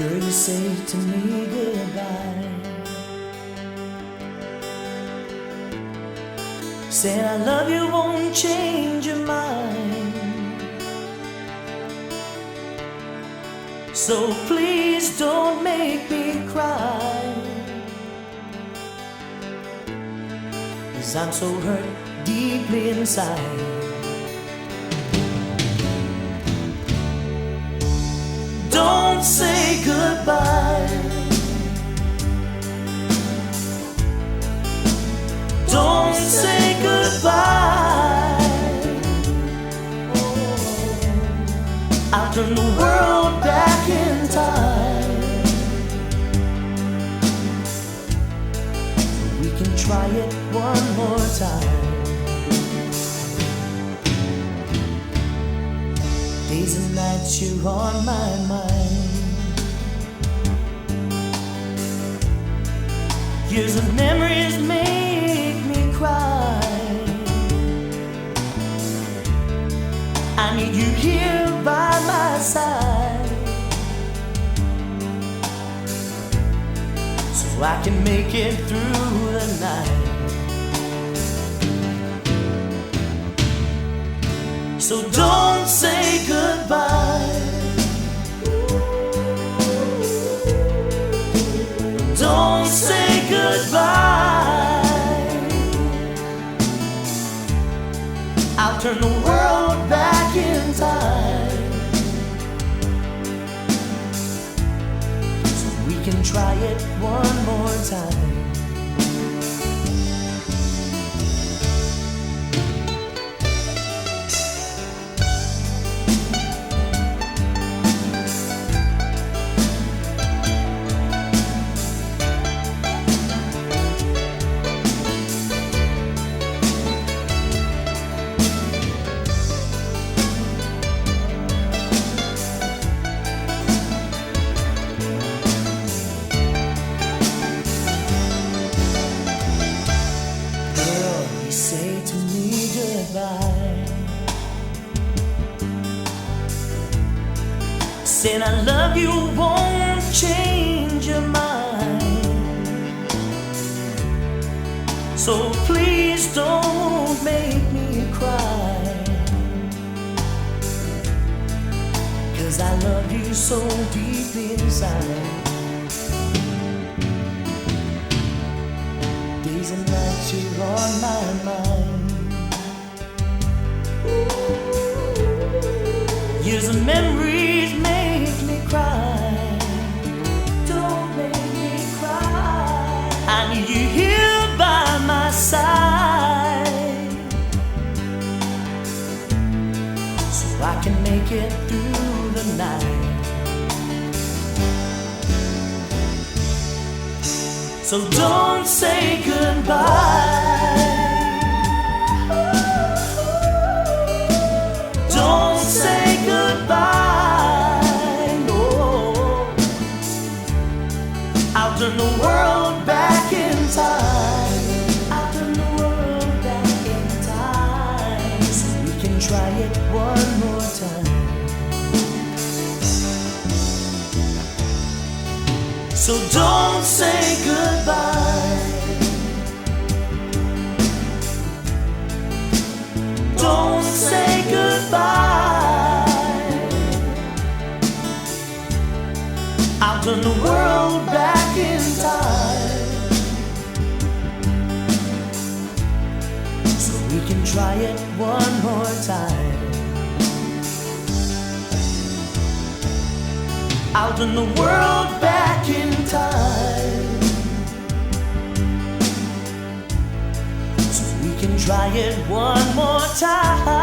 Girl, you say to me goodbye. Saying I love you won't change your mind. So please don't make me cry, 'cause I'm so hurt deeply inside. Don't say goodbye. Don't say goodbye. I'll turn the world back in time. We can try it one more time. Days and nights you're on my mind. Years of memories make me cry. I need you here by my side, so I can make it through the night. So don't say goodbye. Don't say goodbye. I'll turn the world back in time, so we can try it one more time. Say to me goodbye. Saying I love you won't change your mind. So please don't make me cry, 'cause I love you so deeply inside. Days and nights you're on my mind. Years of memories make me cry. Don't make me cry. I need you here by my side, so I can make it through the night. So don't say goodbye. Don't say goodbye. No, I'll turn the world back in time. I'll turn the world back in time, so we can try it one more time. So don't say goodbye. Don't say goodbye. I'll turn the world back in time, so we can try it one more time. I'll turn the world back in time, so we can try it one more time.